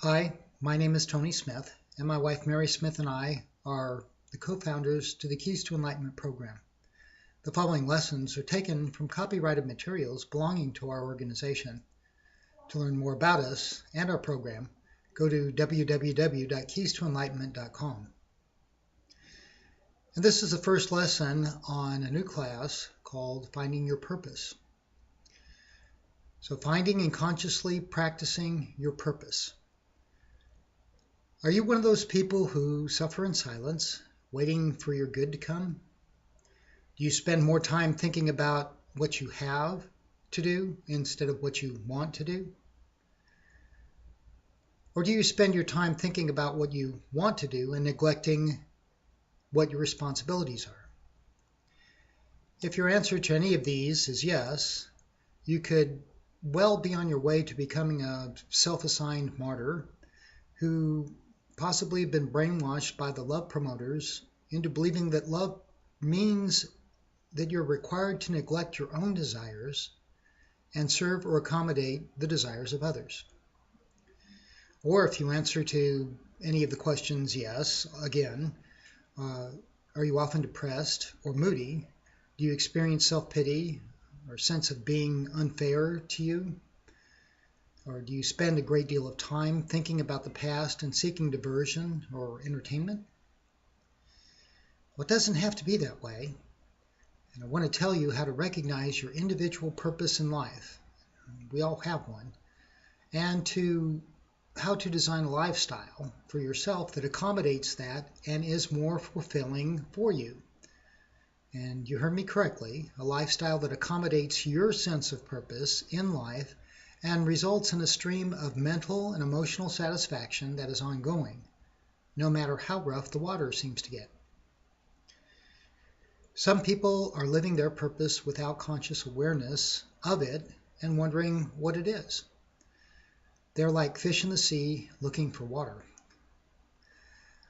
Hi, my name is Tony Smith, and my wife Mary Smith and I are the co-founders to the Keys to Enlightenment program. The following lessons are taken from copyrighted materials belonging to our organization. To learn more about us and our program, go to www.keystoenlightenment.com. And this is the first lesson on a new class called Finding Your Purpose. So finding and consciously practicing your purpose. Are you one of those people who suffer in silence, waiting for your good to come? Do you spend more time thinking about what you have to do instead of what you want to do? Or do you spend your time thinking about what you want to do and neglecting what your responsibilities are? If your answer to any of these is yes, you could well be on your way to becoming a self-assigned martyr who possibly been brainwashed by the love promoters into believing that love means that you're required to neglect your own desires and serve or accommodate the desires of others. Or if you answer to any of the questions yes, again, are you often depressed or moody? Do you experience self-pity or sense of being unfair to you? Or do you spend a great deal of time thinking about the past and seeking diversion or entertainment? Well, it doesn't have to be that way. And I want to tell you how to recognize your individual purpose in life. We all have one. And how to design a lifestyle for yourself that accommodates that and is more fulfilling for you. And you heard me correctly, a lifestyle that accommodates your sense of purpose in life and results in a stream of mental and emotional satisfaction that is ongoing, no matter how rough the water seems to get. Some people are living their purpose without conscious awareness of it and wondering what it is. They're like fish in the sea looking for water.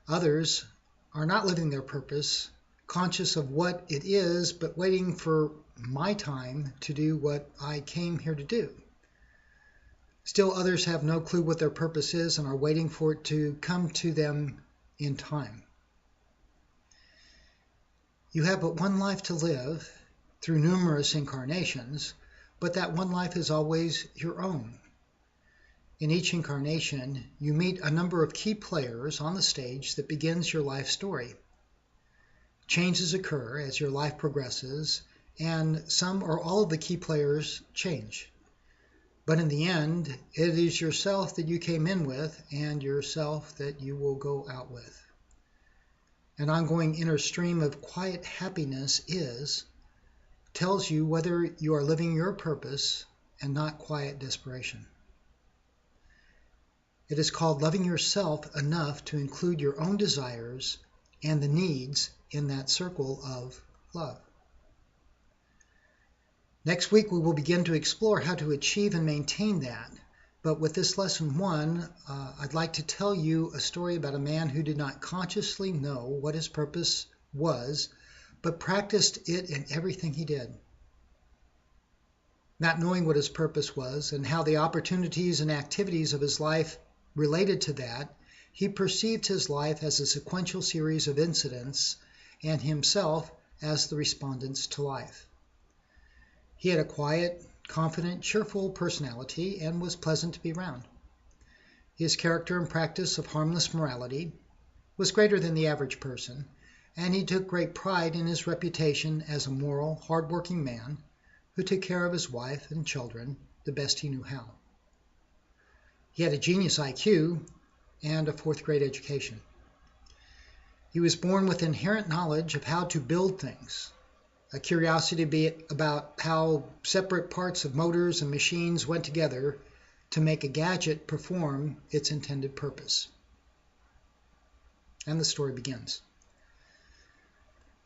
Others are not living their purpose, conscious of what it is, but waiting for my time to do what I came here to do. Still others have no clue what their purpose is and are waiting for it to come to them in time. You have but one life to live through numerous incarnations, but that one life is always your own. In each incarnation, you meet a number of key players on the stage that begins your life story. Changes occur as your life progresses, and some or all of the key players change. But in the end, it is yourself that you came in with and yourself that you will go out with. An ongoing inner stream of quiet happiness tells you whether you are living your purpose and not quiet desperation. It is called loving yourself enough to include your own desires and the needs in that circle of love. Next week, we will begin to explore how to achieve and maintain that. But with this lesson one, I'd like to tell you a story about a man who did not consciously know what his purpose was, but practiced it in everything he did. Not knowing what his purpose was and how the opportunities and activities of his life related to that, he perceived his life as a sequential series of incidents and himself as the respondents to life. He had a quiet, confident, cheerful personality and was pleasant to be around. His character and practice of harmless morality was greater than the average person, and he took great pride in his reputation as a moral, hard-working man who took care of his wife and children the best he knew how. He had a genius IQ and a fourth-grade education. He was born with inherent knowledge of how to build things, a curiosity about how separate parts of motors and machines went together to make a gadget perform its intended purpose. And the story begins.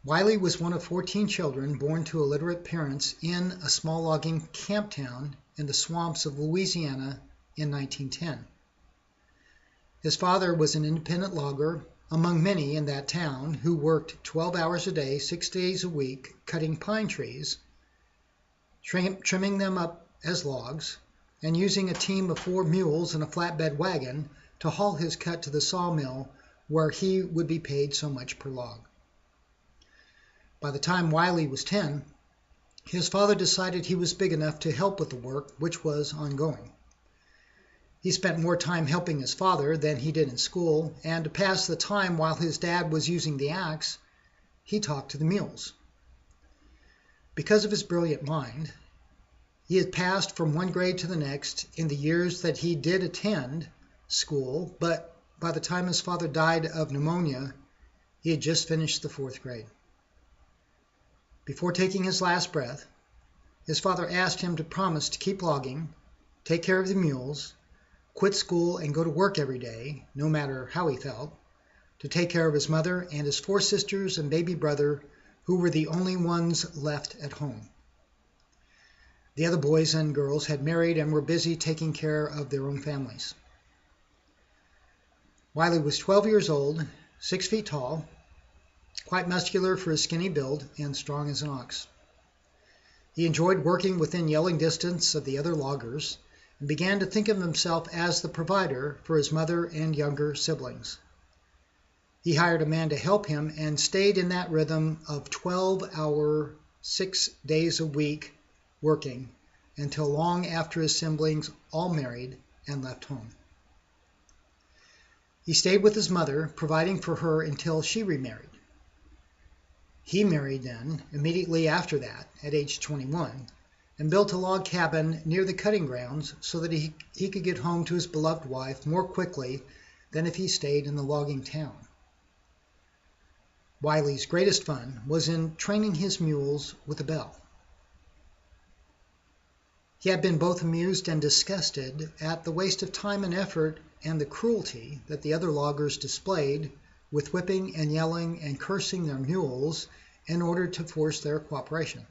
Wiley was one of 14 children born to illiterate parents in a small logging camp town in the swamps of Louisiana in 1910. His father was an independent logger among many in that town who worked 12 hours a day, 6 days a week, cutting pine trees, trimming them up as logs, and using a team of 4 mules and a flatbed wagon to haul his cut to the sawmill where he would be paid so much per log. By the time Wiley was 10, his father decided he was big enough to help with the work, which was ongoing. He spent more time helping his father than he did in school, and to pass the time while his dad was using the axe, he talked to the mules. Because of his brilliant mind, he had passed from one grade to the next in the years that he did attend school, but by the time his father died of pneumonia, he had just finished the 4th grade. Before taking his last breath, his father asked him to promise to keep logging, take care of the mules, quit school and go to work every day, no matter how he felt, to take care of his mother and his 4 sisters and baby brother, who were the only ones left at home. The other boys and girls had married and were busy taking care of their own families. Wiley was 12 years old, 6 feet tall, quite muscular for his skinny build, and strong as an ox. He enjoyed working within yelling distance of the other loggers and began to think of himself as the provider for his mother and younger siblings. He hired a man to help him and stayed in that rhythm of 12-hour, 6 days a week working until long after his siblings all married and left home. He stayed with his mother, providing for her until she remarried. He married then, immediately after that, at age 21, and built a log cabin near the cutting grounds so that he could get home to his beloved wife more quickly than if he stayed in the logging town. Wiley's greatest fun was in training his mules with a bell. He had been both amused and disgusted at the waste of time and effort and the cruelty that the other loggers displayed with whipping and yelling and cursing their mules in order to force their cooperation.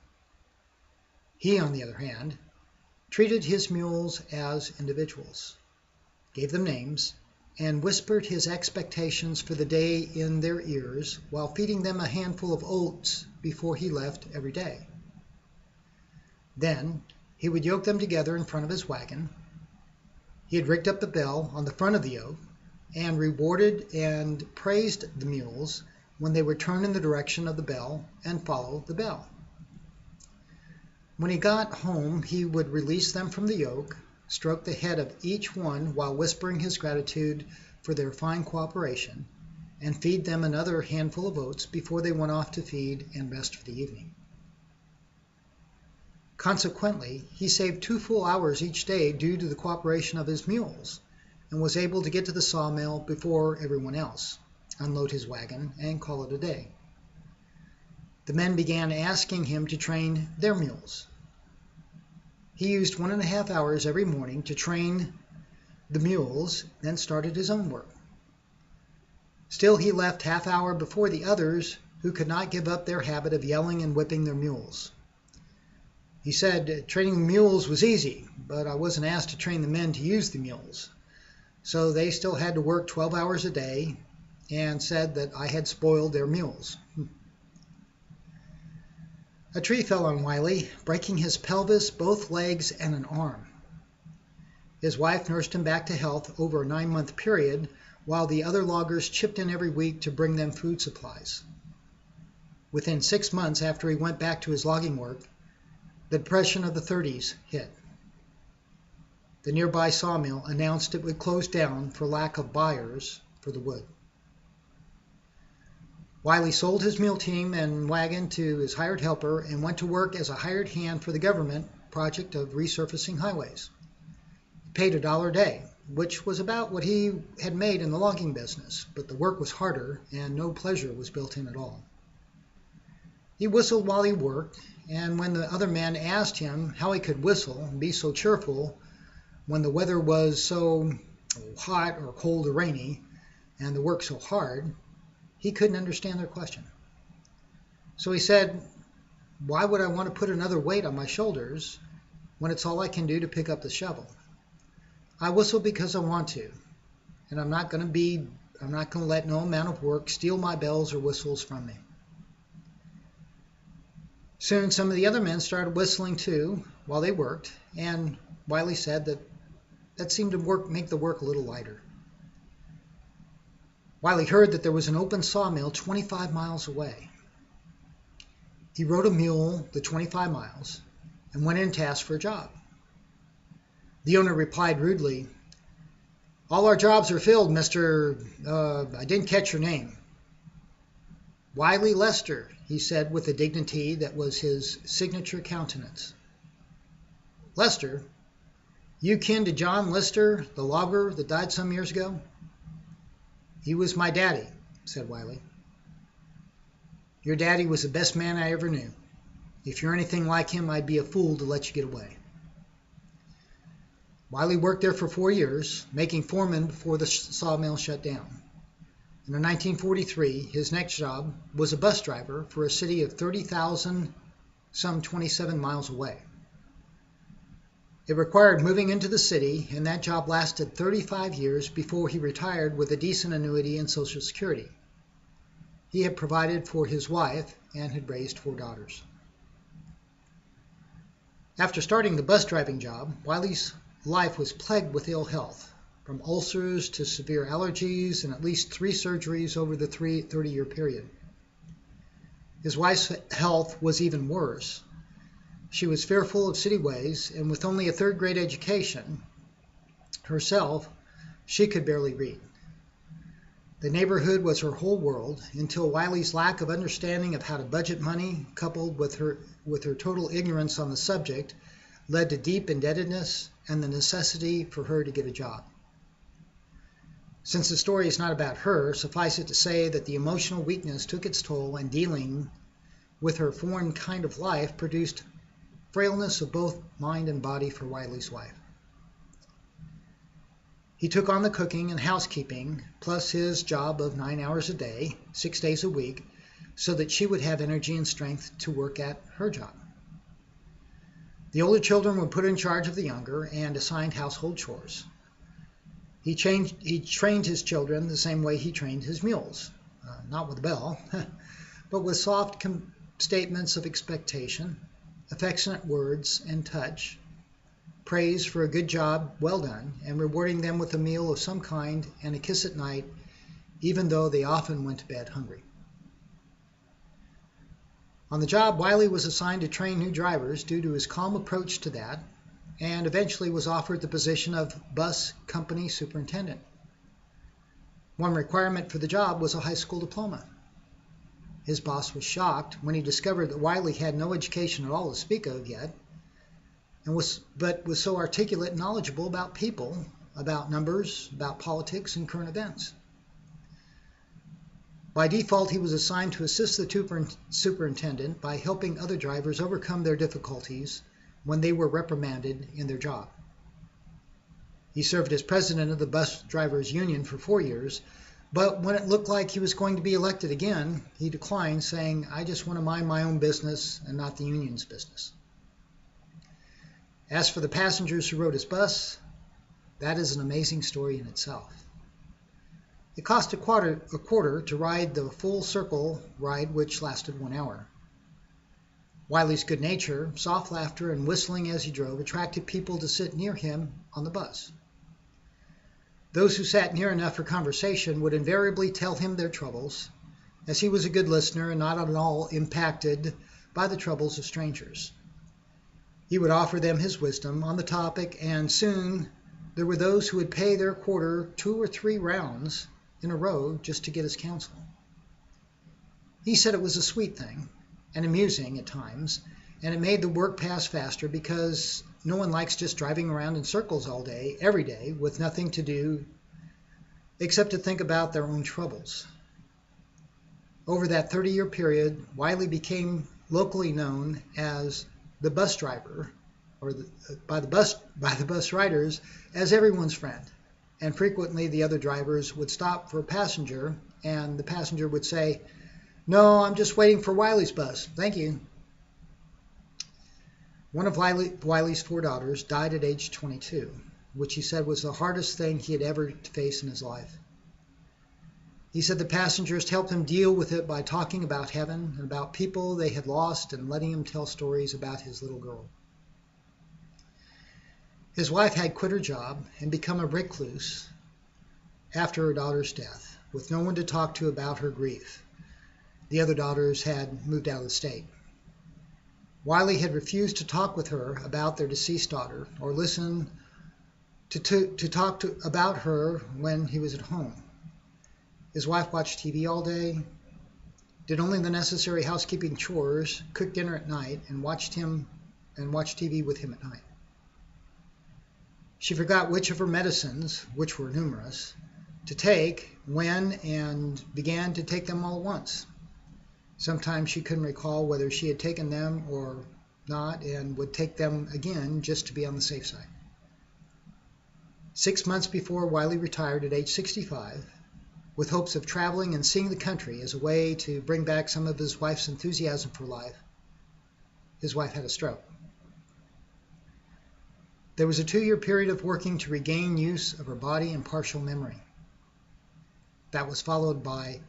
He, on the other hand, treated his mules as individuals, gave them names, and whispered his expectations for the day in their ears while feeding them a handful of oats before he left every day. Then he would yoke them together in front of his wagon. He had rigged up the bell on the front of the yoke and rewarded and praised the mules when they would turn in the direction of the bell and follow the bell. When he got home, he would release them from the yoke, stroke the head of each one while whispering his gratitude for their fine cooperation, and feed them another handful of oats before they went off to feed and rest for the evening. Consequently, he saved 2 full hours each day due to the cooperation of his mules, and was able to get to the sawmill before everyone else, unload his wagon, and call it a day. The men began asking him to train their mules. He used 1.5 hours every morning to train the mules, then started his own work. Still, he left half hour before the others who could not give up their habit of yelling and whipping their mules. He said training mules was easy, but I wasn't asked to train the men to use the mules. So they still had to work 12 hours a day, and said that I had spoiled their mules. A tree fell on Wiley, breaking his pelvis, both legs, and an arm. His wife nursed him back to health over a 9-month period, while the other loggers chipped in every week to bring them food supplies. Within 6 months after he went back to his logging work, the Depression of the 30s hit. The nearby sawmill announced it would close down for lack of buyers for the wood. Wiley sold his mule team and wagon to his hired helper and went to work as a hired hand for the government project of resurfacing highways. He paid $1 a day, which was about what he had made in the logging business, but the work was harder and no pleasure was built in at all. He whistled while he worked, and when the other men asked him how he could whistle and be so cheerful when the weather was so hot or cold or rainy and the work so hard, he couldn't understand their question. So he said, "Why would I want to put another weight on my shoulders when it's all I can do to pick up the shovel? I whistle because I want to, and I'm not going to let no amount of work steal my bells or whistles from me." Soon some of the other men started whistling too while they worked, and Wiley said that seemed to make the work a little lighter. Wiley heard that there was an open sawmill 25 miles away. He rode a mule the 25 miles and went in to ask for a job. The owner replied rudely, "All our jobs are filled, Mr. I didn't catch your name." "Wiley Lester," he said with a dignity that was his signature countenance. "Lester? You kin to John Lister, the logger that died some years ago?" "He was my daddy," said Wiley. "Your daddy was the best man I ever knew. If you're anything like him, I'd be a fool to let you get away." Wiley worked there for 4 years, making foreman before the sawmill shut down. And in 1943, his next job was a bus driver for a city of 30,000, some 27 miles away. It required moving into the city, and that job lasted 35 years before he retired with a decent annuity and Social Security. He had provided for his wife and had raised 4 daughters. After starting the bus driving job, Wiley's life was plagued with ill health, from ulcers to severe allergies and at least 3 surgeries over the 30-year period. His wife's health was even worse. She was fearful of city ways, and with only a 3rd grade education herself, she could barely read. The neighborhood was her whole world until Wiley's lack of understanding of how to budget money, coupled with her total ignorance on the subject, led to deep indebtedness and the necessity for her to get a job. Since the story is not about her, suffice it to say that the emotional weakness took its toll, and dealing with her foreign kind of life produced frailness of both mind and body for Wiley's wife. He took on the cooking and housekeeping, plus his job of 9 hours a day, 6 days a week, so that she would have energy and strength to work at her job. The older children were put in charge of the younger and assigned household chores. He trained his children the same way he trained his mules, not with a bell, but with soft statements of expectation, affectionate words and touch, praise for a good job well done, and rewarding them with a meal of some kind and a kiss at night, even though they often went to bed hungry. On the job, Wiley was assigned to train new drivers due to his calm approach to that, and eventually was offered the position of bus company superintendent. One requirement for the job was a high school diploma. His boss was shocked when he discovered that Wiley had no education at all to speak of yet, but was so articulate and knowledgeable about people, about numbers, about politics, and current events. By default, he was assigned to assist the superintendent by helping other drivers overcome their difficulties when they were reprimanded in their job. He served as president of the Bus Drivers Union for 4 years, but when it looked like he was going to be elected again, he declined, saying, "I just want to mind my own business and not the union's business." As for the passengers who rode his bus, that is an amazing story in itself. It cost a quarter to ride the full circle ride, which lasted 1 hour. Wiley's good nature, soft laughter, and whistling as he drove attracted people to sit near him on the bus. Those who sat near enough for conversation would invariably tell him their troubles, as he was a good listener and not at all impacted by the troubles of strangers. He would offer them his wisdom on the topic, and soon there were those who would pay their quarter 2 or 3 rounds in a row just to get his counsel. He said it was a sweet thing, and amusing at times, and it made the work pass faster because no one likes just driving around in circles all day, every day, with nothing to do except to think about their own troubles. Over that 30-year period, Wiley became locally known as the bus driver, or by the bus riders, as everyone's friend. And frequently the other drivers would stop for a passenger, and the passenger would say, "No, I'm just waiting for Wiley's bus. Thank you." One of Wiley's 4 daughters died at age 22, which he said was the hardest thing he had ever to face in his life. He said the passengers helped him deal with it by talking about heaven and about people they had lost and letting him tell stories about his little girl. His wife had quit her job and become a recluse after her daughter's death. with no one to talk to about her grief. The other daughters had moved out of the state. Wiley had refused to talk with her about their deceased daughter or listen about her when he was at home. His wife watched TV all day, did only the necessary housekeeping chores, cooked dinner at night, and watched TV with him at night. She forgot which of her medicines, which were numerous, to take, when, and began to take them all at once. Sometimes she couldn't recall whether she had taken them or not and would take them again just to be on the safe side. 6 months before Wiley retired at age 65, with hopes of traveling and seeing the country as a way to bring back some of his wife's enthusiasm for life, his wife had a stroke. There was a 2-year period of working to regain use of her body and partial memory. That was followed by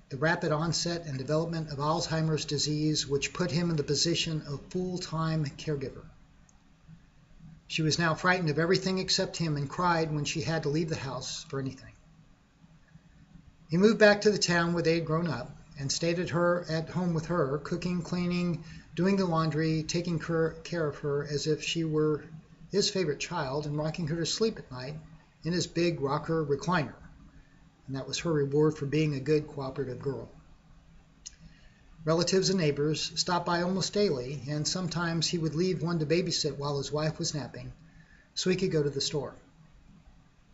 the rapid onset and development of Alzheimer's disease, which put him in the position of full-time caregiver. She was now frightened of everything except him and cried when she had to leave the house for anything. He moved back to the town where they had grown up and stayed at home with her, cooking, cleaning, doing the laundry, taking care of her as if she were his favorite child, and rocking her to sleep at night in his big rocker recliner. And that was her reward for being a good cooperative girl. Relatives and neighbors stopped by almost daily, and sometimes he would leave one to babysit while his wife was napping, so he could go to the store.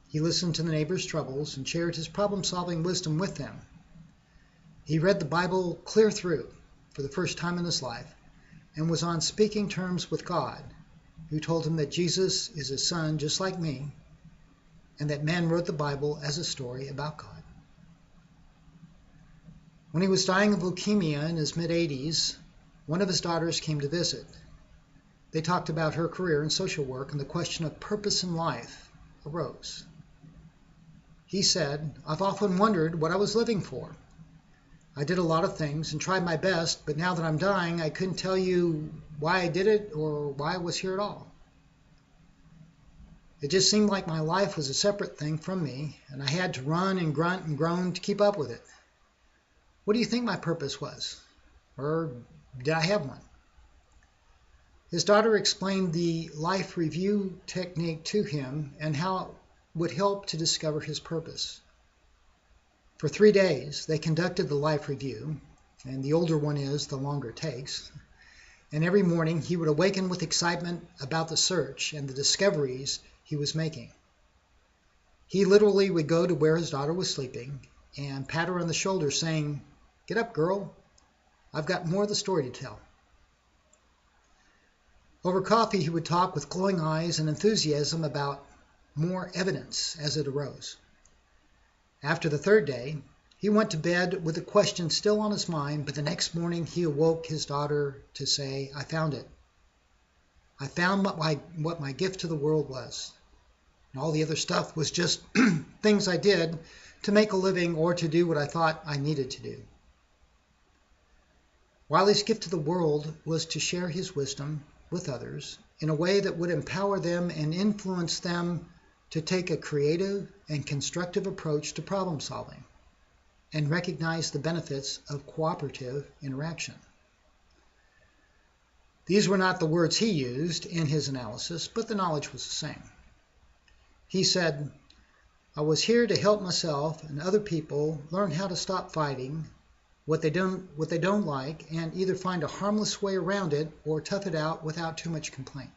He listened to the neighbors' troubles and shared his problem-solving wisdom with them. He read the Bible clear through for the first time in his life and was on speaking terms with God, who told him that Jesus is his son just like me, and that man wrote the Bible as a story about God. When he was dying of leukemia in his mid-80s, one of his daughters came to visit. They talked about her career in social work, and the question of purpose in life arose. He said, "I've often wondered what I was living for. I did a lot of things and tried my best, but now that I'm dying, I couldn't tell you why I did it or why I was here at all. It just seemed like my life was a separate thing from me, and I had to run and grunt and groan to keep up with it. What do you think my purpose was? Or did I have one?" His daughter explained the life review technique to him and how it would help to discover his purpose. For 3 days, they conducted the life review, and the older one is, the longer it takes. And every morning, he would awaken with excitement about the search and the discoveries he was making. He literally would go to where his daughter was sleeping and pat her on the shoulder, saying, "Get up, girl. I've got more of the story to tell." Over coffee, he would talk with glowing eyes and enthusiasm about more evidence as it arose. After the 3rd day, he went to bed with the question still on his mind, but the next morning he awoke his daughter to say, "I found it. I found what my gift to the world was. And all the other stuff was just things I did to make a living or to do what I thought I needed to do." Wiley's gift to the world was to share his wisdom with others in a way that would empower them and influence them to take a creative and constructive approach to problem solving and recognize the benefits of cooperative interaction. These were not the words he used in his analysis, but the knowledge was the same. He said, "I was here to help myself and other people learn how to stop fighting what they don't like and either find a harmless way around it or tough it out without too much complaint.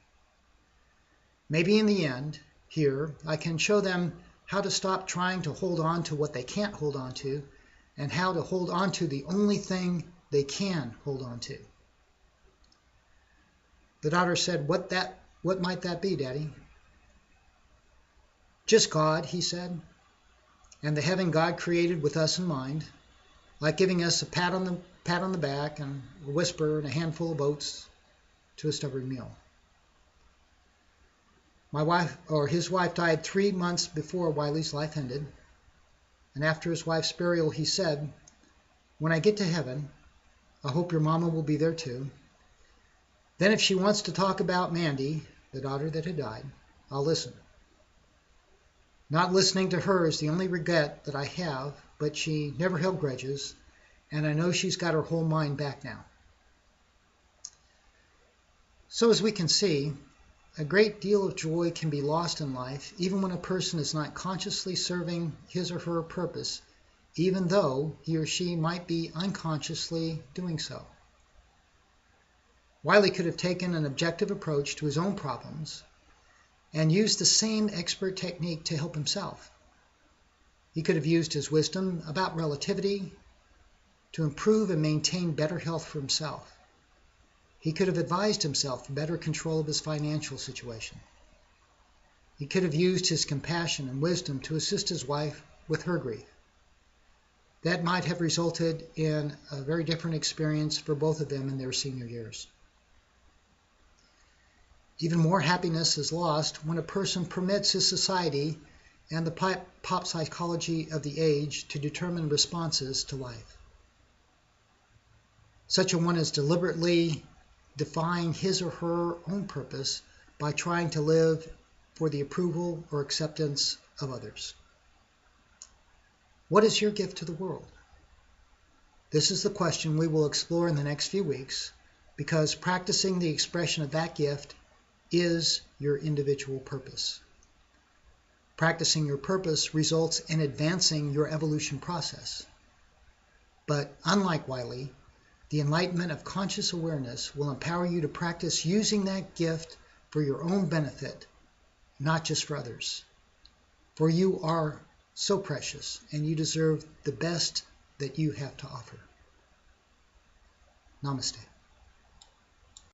Maybe in the end, here, I can show them how to stop trying to hold on to what they can't hold on to and how to hold on to the only thing they can hold on to." The daughter said, What might that be, Daddy?" "Just God," he said, "and the heaven God created with us in mind, like giving us a pat on the back and a whisper and a handful of oats to a stubborn meal." His wife died 3 months before Wiley's life ended, and after his wife's burial, he said, "When I get to heaven, I hope your mama will be there too. Then if she wants to talk about Mandy, the daughter that had died, I'll listen. Not listening to her is the only regret that I have, but she never held grudges, and I know she's got her whole mind back now. So as we can see, a great deal of joy can be lost in life, even when a person is not consciously serving his or her purpose, even though he or she might be unconsciously doing so. Wiley could have taken an objective approach to his own problems and used the same expert technique to help himself. He could have used his wisdom about relativity to improve and maintain better health for himself. He could have advised himself for better control of his financial situation. He could have used his compassion and wisdom to assist his wife with her grief. That might have resulted in a very different experience for both of them in their senior years. Even more happiness is lost when a person permits his society and the pop psychology of the age to determine responses to life. Such a one is deliberately defying his or her own purpose by trying to live for the approval or acceptance of others. What is your gift to the world? This is the question we will explore in the next few weeks, because practicing the expression of that gift is your individual purpose. Practicing your purpose results in advancing your evolution process. But unlike Wiley, the enlightenment of conscious awareness will empower you to practice using that gift for your own benefit, not just for others. For you are so precious, and you deserve the best that you have to offer. Namaste.